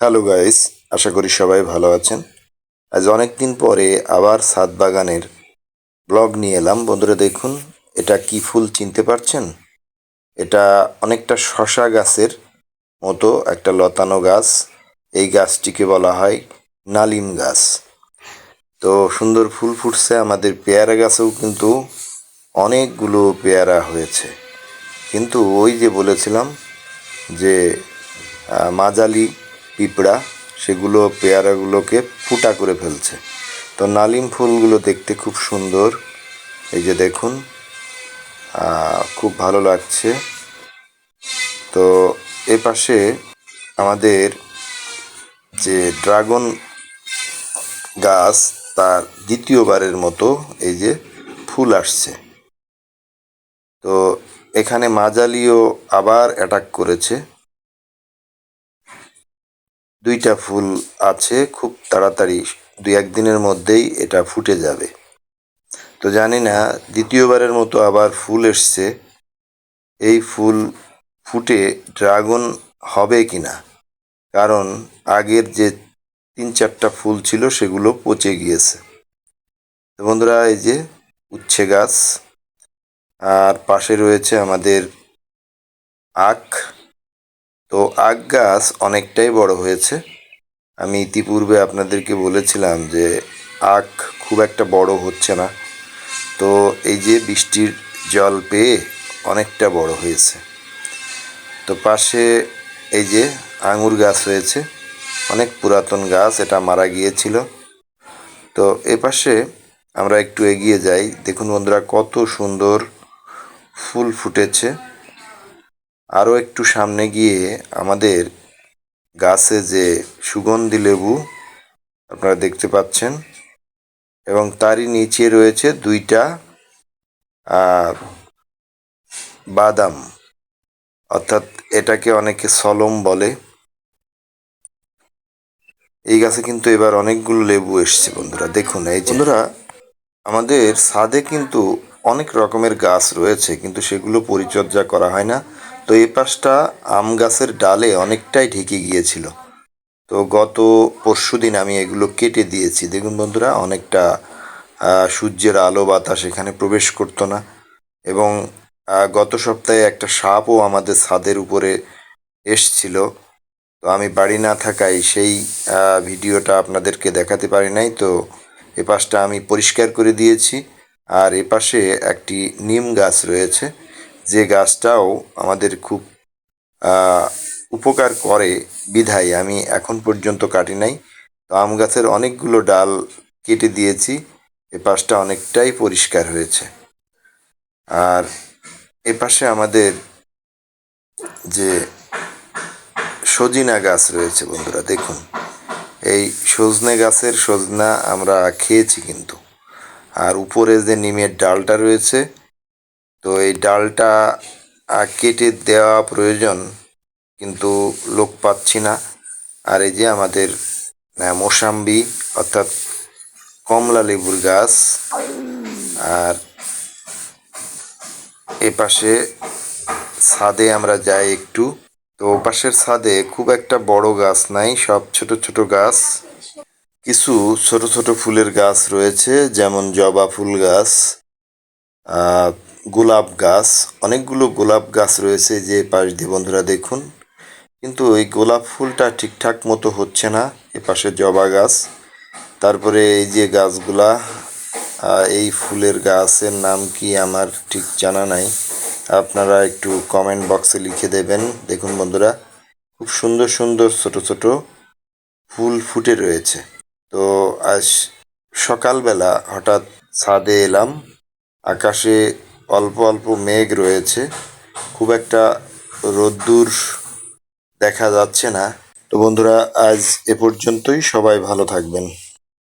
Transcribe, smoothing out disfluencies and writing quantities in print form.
Hello guys, আশা করি সবাই ভালো আছেন। আজ অনেক দিন পরে আবার ছাদ বাগানের ব্লগ নিয়ে এলাম। বন্ধুরা দেখুন, এটা কি ফুল চিনতে পারছেন? এটা অনেকটা শশা গাছের মতো একটা লতানো গাছ। এই গাছটিকে বলা হয় নালিম গাছ। তো সুন্দর ফুল ফুটছে। আমাদের পেয়ারা গাছেও কিন্তু অনেকগুলো পেয়ারা হয়েছে। কিন্তু ওই যে বলেছিলাম যে মাজালি পিঁপড়া সেগুলো পেয়ারাগুলোকে ফুটা করে ফেলছে। তো নালিম ফুলগুলো দেখতে খুব সুন্দর। এই যে দেখুন, খুব ভালো লাগছে। তো এ পাশে আমাদের যে ড্রাগন গাছ, তার দ্বিতীয়বারের মতো এই যে ফুল আসছে। তো এখানে মাজালিও আবার অ্যাটাক করেছে। দুইটা ফুল আছে, খুব তাড়াতাড়ি 2-1 দিনের মধ্যেই এটা ফুটে যাবে। তো জানি না দ্বিতীয়বারের মতো আবার ফুল এসছে, এই ফুল ফুটে ড্রাগন হবে কিনা। কারণ আগের যে 3-4টা ফুল ছিল সেগুলো পচে গিয়েছে। তো বন্ধুরা, এই যে উচ্ছে গাছ, আর পাশে রয়েছে আমাদের আখ। তো আখ গাছ অনেকটাই বড় হয়েছে। আমি ইতিপূর্বে আপনাদেরকে বলেছিলাম যে আখ খুব একটা বড় হচ্ছে না। তো এই যে বৃষ্টির জল পেয়ে অনেকটা বড় হয়েছে। তো পাশে এই যে আঙুর গাছ হয়েছে, অনেক পুরাতন গাছ, এটা মারা গিয়েছিল। তো এ পাশে আমরা একটু এগিয়ে যাই। দেখুন বন্ধুরা, কত সুন্দর ফুল ফুটেছে। আরও একটু সামনে গিয়ে আমাদের গাছে যে সুগন্ধি লেবু আপনারা দেখতে পাচ্ছেন, এবং তারই নিচে রয়েছে 2টা বাদাম, অর্থাৎ এটাকে অনেকে সলম বলে। এই গাছে কিন্তু এবার অনেকগুলো লেবু এসছে। বন্ধুরা দেখুন, এই বন্ধুরা, আমাদের ছাদে কিন্তু অনেক রকমের গাছ রয়েছে, কিন্তু সেগুলো পরিচর্যা করা হয় না। তো এই পাশটা আম গাছের ডালে অনেকটাই ঢেকে গিয়েছিল। তো গত পরশুদিন আমি এগুলো কেটে দিয়েছি। দেখুন বন্ধুরা, অনেকটা সূর্যের আলো বাতাস এখানে প্রবেশ করতো না। এবং গত সপ্তাহে একটা সাপও আমাদের ছাদের উপরে এসছিল। তো আমি বাড়ি না থাকায় সেই ভিডিওটা আপনাদেরকে দেখাতে পারি নাই। তো এ পাশটা আমি পরিষ্কার করে দিয়েছি। আর এ পাশে একটি নিম গাছ রয়েছে, যে গাছটাও আমাদের খুব উপকার করে বিধায় আমি এখন পর্যন্ত কাটি নাই। তো আম গাছের অনেকগুলো ডাল কেটে দিয়েছি। এ পাশটা অনেকটাই পরিষ্কার হয়েছে। আর এ পাশে আমাদের যে সজিনা গাছ রয়েছে, বন্ধুরা দেখুন, এই সজনে গাছের সজনা আমরা খেয়েছি কিন্তু। আর উপরে যে নিমের ডালটা রয়েছে, তো এই ডালটা কেটে দেওয়া প্রয়োজন, কিন্তু লোক পাচ্ছি না। আর এই যে আমাদের মোসাম্বি অর্থাৎ কমলা লেবুর গাছ। আর এ পাশে ছাদে আমরা যাই একটু। তো ওপাশের ছাদে খুব একটা বড় গাছ নাই, সব ছোট ছোট গাছ। কিছু ছোট ছোট ফুলের গাছ রয়েছে, যেমন জবা ফুল গাছ, গোলাপ গাছ, অনেকগুলো গোলাপ গাছ রয়েছে যে পাশ দিয়ে। বন্ধুরা দেখুন, কিন্তু ওই গোলাপ ফুলটা ঠিকঠাক মতো হচ্ছে না। এ পাশে জবা গাছ, তারপরে এই যে গাছগুলা, এই ফুলের গাছের নাম কি আমার ঠিক জানা নাই, আপনারা একটু কমেন্ট বক্সে লিখে দেবেন। দেখুন বন্ধুরা, খুব সুন্দর সুন্দর ছোট ছোট ফুল ফুটে রয়েছে। তো আজ সকালবেলা হঠাৎ ছাদে এলাম, আকাশে অল্প অল্প মেঘ রয়েছে, খুব একটা রোদ্দুর দেখা যাচ্ছে না। তো বন্ধুরা, আজ এ পর্যন্তই। সবাই ভালো থাকবেন।